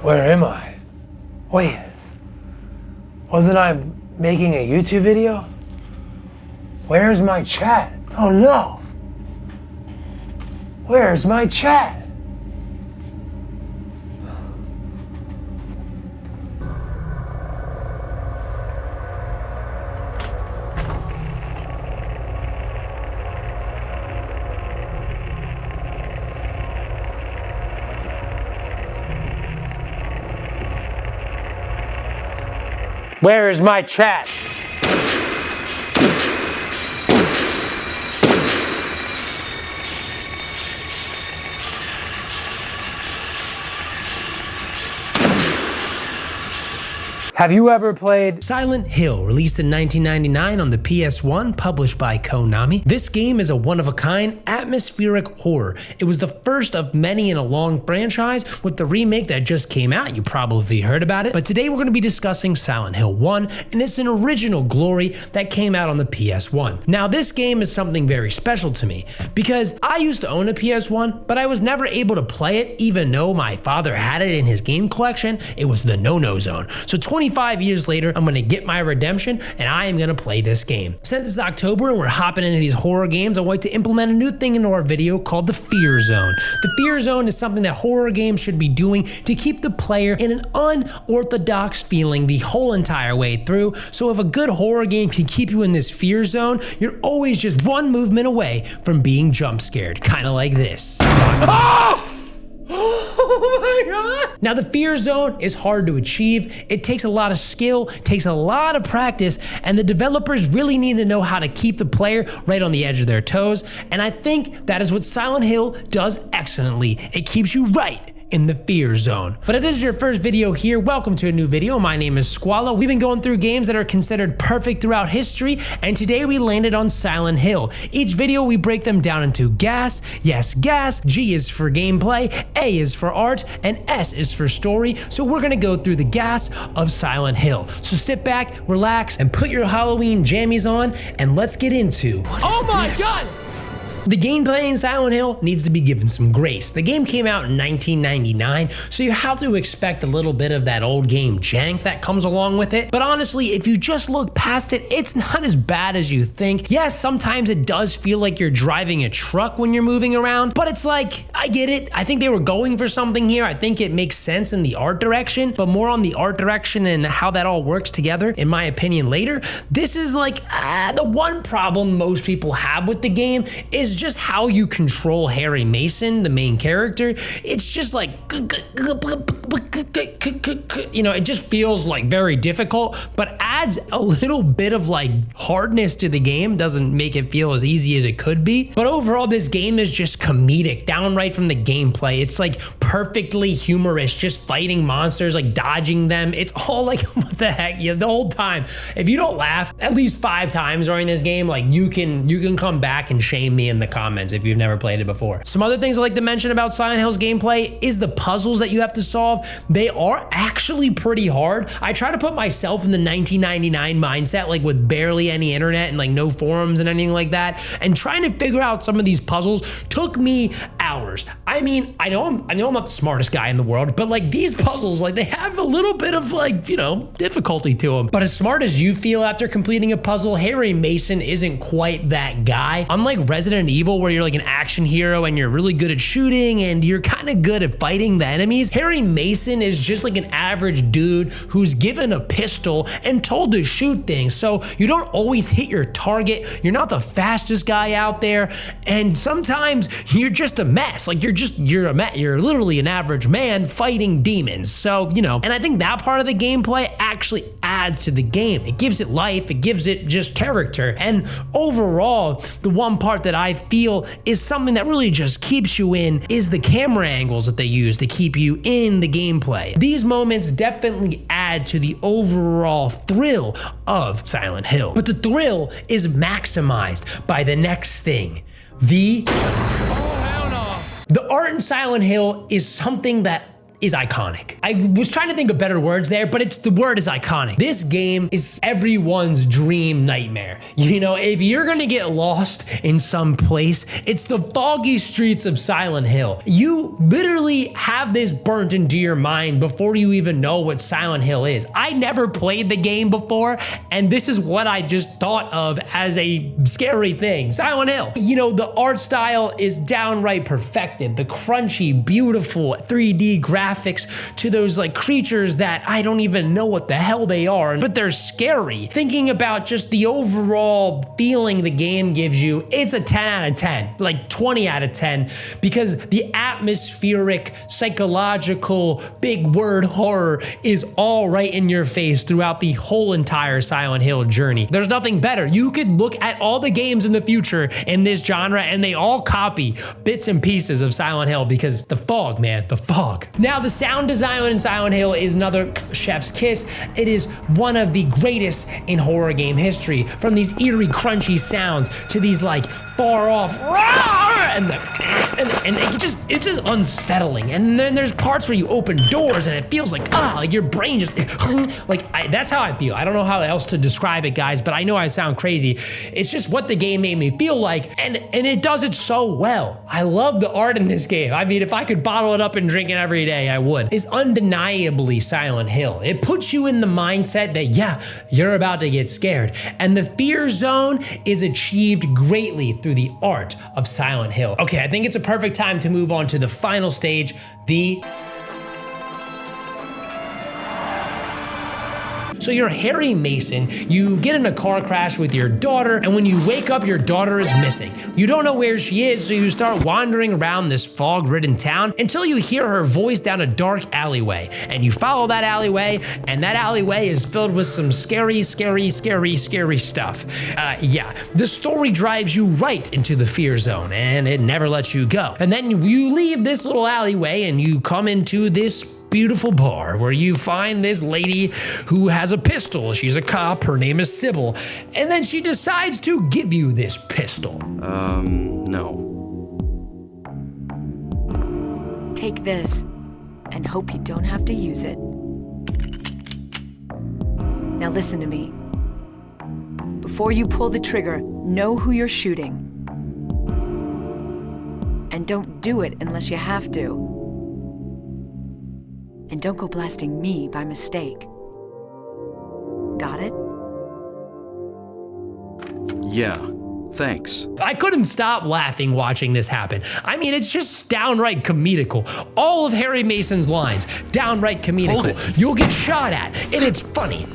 Where am I? Wait, wasn't I making a YouTube video? Where's my chat? Oh no! Where's my chat? Where is my chat? Have you ever played Silent Hill, released in 1999 on the PS1, published by Konami. This game is a one-of-a-kind atmospheric horror. It was the first of many in a long franchise, with the remake that just came out. You probably heard about it. But today we're going to be discussing Silent Hill 1, and it's an original glory that came out on the PS1. Now, this game is something very special to me, because I used to own a PS1, but I was never able to play it, even though my father had it in his game collection. It was the no-no zone. So 25 years later, I'm gonna get my redemption and I am gonna play this game. Since it's October and we're hopping into these horror games, I want to implement a new thing into our video called the Fear Zone. The Fear Zone is something that horror games should be doing to keep the player in an unorthodox feeling the whole entire way through. So if a good horror game can keep you in this fear zone, you're always just one movement away from being jump scared, kind of like this. Oh! Oh my God. Now, the fear zone is hard to achieve. It takes a lot of skill, takes a lot of practice, and the developers really need to know how to keep the player right on the edge of their toes. And I think that is what Silent Hill does excellently. It keeps you right in the fear zone. But if this is your first video here, welcome to a new video. My name is Squalo. We've been going through games that are considered perfect throughout history, and today we landed on Silent Hill. Each video we break them down into GAS, yes, GAS, G is for gameplay, A is for art, and S is for story. So we're gonna go through the GAS of Silent Hill. So sit back, relax, and put your Halloween jammies on, and let's get into Oh my God! The gameplay in Silent Hill needs to be given some grace. The game came out in 1999, so you have to expect a little bit of that old game jank that comes along with it. But honestly, if you just look past it, it's not as bad as you think. Yes, sometimes it does feel like you're driving a truck when you're moving around, but it's like, I get it. I think they were going for something here. I think it makes sense in the art direction, but more on the art direction and how that all works together, in my opinion, later. This is like, the one problem most people have with the game is just how you control Harry Mason, the main character. It's just like, you know, it just feels like very difficult, but adds a little bit of like hardness to the game. Doesn't make it feel as easy as it could be. But overall, this game is just comedic, downright from the gameplay. It's like perfectly humorous, just fighting monsters, like dodging them. It's all like, what the heck, yeah, the whole time. If you don't laugh at least 5 times during this game, like you can come back and shame me in the comments if you've never played it before. Some other things I like to mention about Silent Hill's gameplay is the puzzles that you have to solve. They are actually pretty hard. I try to put myself in the 1999 mindset, like with barely any internet and like no forums and anything like that, and trying to figure out some of these puzzles took me hours. I mean, I know I'm not the smartest guy in the world, but like these puzzles, like they have a little bit of like, you know, difficulty to them. But as smart as you feel after completing a puzzle, Harry Mason isn't quite that guy. Unlike Resident Evil, where you're like an action hero and you're really good at shooting and you're kind of good at fighting the enemies, Harry Mason is just like an average dude who's given a pistol and told to shoot things. So you don't always hit your target. You're not the fastest guy out there, and sometimes you're just a mess. Like you're literally an average man fighting demons. So, you know, and I think that part of the gameplay actually adds to the game. It gives it life, it gives it just character. And overall, the one part that I feel is something that really just keeps you in is the camera angles that they use to keep you in the gameplay. These moments definitely add to the overall thrill of Silent Hill, but the thrill is maximized by the next thing. The art in Silent Hill is something that is iconic. I was trying to think of better words there, but the word is iconic. This game is everyone's dream nightmare. You know, if you're gonna get lost in some place, it's the foggy streets of Silent Hill. You literally have this burnt into your mind before you even know what Silent Hill is. I never played the game before, and this is what I just thought of as a scary thing. Silent Hill. You know, the art style is downright perfected. The crunchy, beautiful 3D graphics to those like creatures that I don't even know what the hell they are, but they're scary. Thinking about just the overall feeling the game gives you, it's a 10 out of 10, like 20 out of 10, because the atmospheric, psychological, big word horror is all right in your face throughout the whole entire Silent Hill journey. There's nothing better. You could look at all the games in the future in this genre and they all copy bits and pieces of Silent Hill because the fog, man, the fog. Now, the sound design in Silent Hill is another chef's kiss. It is one of the greatest in horror game history. From these eerie, crunchy sounds to these like far off and it's just unsettling. And then there's parts where you open doors and it feels like like your brain just that's how I feel. I don't know how else to describe it, guys, but I know I sound crazy. It's just what the game made me feel like, and it does it so well. I love the art in this game. I mean, if I could bottle it up and drink it every day, I would. It's undeniably Silent Hill. It puts you in the mindset that, yeah, you're about to get scared. And the fear zone is achieved greatly through the art of Silent Hill. Okay, I think it's a perfect time to move on to the final stage, So you're Harry Mason, you get in a car crash with your daughter, and when you wake up, your daughter is missing. You don't know where she is, so you start wandering around this fog-ridden town until you hear her voice down a dark alleyway. And you follow that alleyway, and that alleyway is filled with some scary stuff. Yeah, the story drives you right into the fear zone, and it never lets you go. And then you leave this little alleyway, and you come into this beautiful bar where you find this lady who has a pistol. She's a cop. Her name is Sybil. And then she decides to give you this pistol. No. Take this and hope you don't have to use it. Now listen to me. Before you pull the trigger, know who you're shooting. And don't do it unless you have to. And don't go blasting me by mistake. Got it? Yeah, thanks. I couldn't stop laughing watching this happen. I mean, it's just downright comedical. All of Harry Mason's lines, downright comedical. Hold it. You'll get shot at, and it's funny.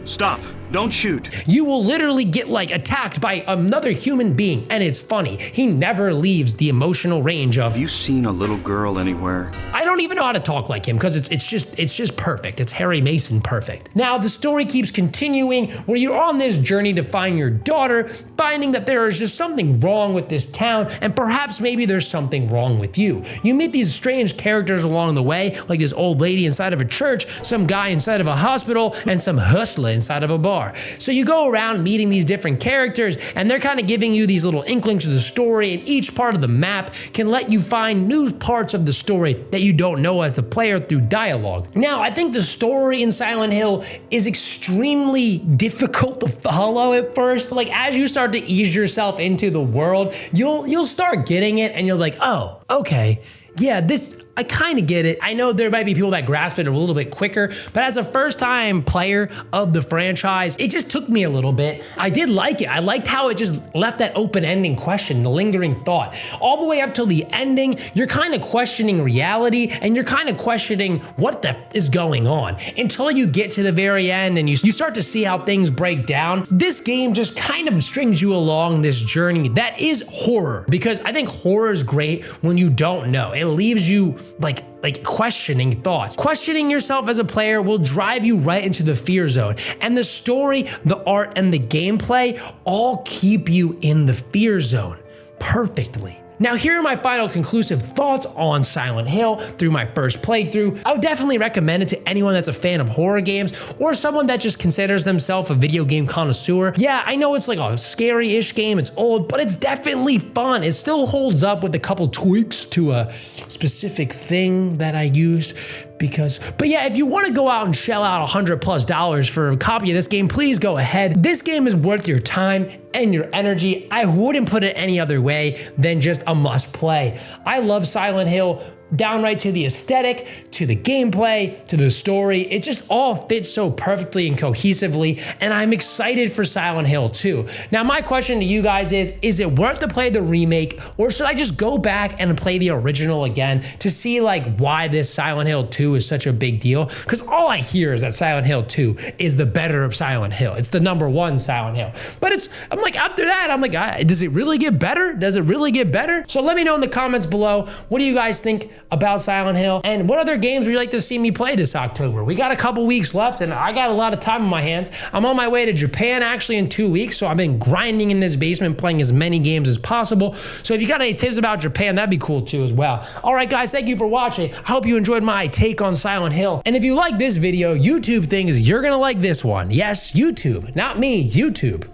Stop. Don't shoot. You will literally get like attacked by another human being, and it's funny. He never leaves the emotional range of. Have you seen a little girl anywhere? I don't even know how to talk like him because it's just perfect. It's Harry Mason perfect. Now the story keeps continuing where you're on this journey to find your daughter, finding that there is just something wrong with this town, and perhaps maybe there's something wrong with you. You meet these strange characters along the way, like this old lady inside of a church, some guy inside of a hospital, and some hustler inside of a bar. So you go around meeting these different characters, and they're kind of giving you these little inklings of the story, and each part of the map can let you find new parts of the story that you don't know as the player through dialogue. Now, I think the story in Silent Hill is extremely difficult to follow at first. Like, as you start to ease yourself into the world, you'll start getting it, and you're like, oh, okay, yeah, I kind of get it. I know there might be people that grasp it a little bit quicker, but as a first-time player of the franchise, it just took me a little bit. I did like it. I liked how it just left that open-ending question, the lingering thought. All the way up till the ending, you're kind of questioning reality, and you're kind of questioning what the is going on until you get to the very end and you start to see how things break down. This game just kind of strings you along this journey that is horror, because I think horror is great when you don't know. It leaves you like questioning thoughts. Questioning yourself as a player will drive you right into the fear zone. And the story, the art, and the gameplay all keep you in the fear zone perfectly. Now, here are my final conclusive thoughts on Silent Hill through my first playthrough. I would definitely recommend it to anyone that's a fan of horror games or someone that just considers themselves a video game connoisseur. Yeah, I know it's like a scary-ish game, it's old, but it's definitely fun. It still holds up with a couple tweaks to a specific thing that I used But yeah, if you want to go out and shell out $100+ for a copy of this game, please go ahead. This game is worth your time and your energy. I wouldn't put it any other way than just a must play. I love Silent Hill, downright to the aesthetic, to the gameplay, to the story. It just all fits so perfectly and cohesively, and I'm excited for Silent Hill 2. Now, my question to you guys is it worth to play the remake, or should I just go back and play the original again to see like why this Silent Hill 2 is such a big deal? Because all I hear is that Silent Hill 2 is the better of Silent Hill. It's the #1 Silent Hill. But I'm like, after that, I'm like, does it really get better? Does it really get better? So let me know in the comments below, what do you guys think about Silent Hill, and what other games would you like to see me play this October? We got a couple weeks left, and I got a lot of time on my hands. I'm on my way to Japan actually in 2 weeks, so I've been grinding in this basement, playing as many games as possible. So if you got any tips about Japan, that'd be cool too as well. All right, guys, thank you for watching. I hope you enjoyed my take on Silent Hill. And if you like this video, YouTube thinks you're gonna like this one. Yes, YouTube, not me, YouTube.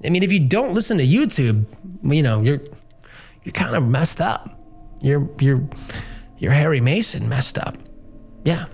I mean, if you don't listen to YouTube, you know, you're kind of messed up. You're Harry Mason messed up. Yeah.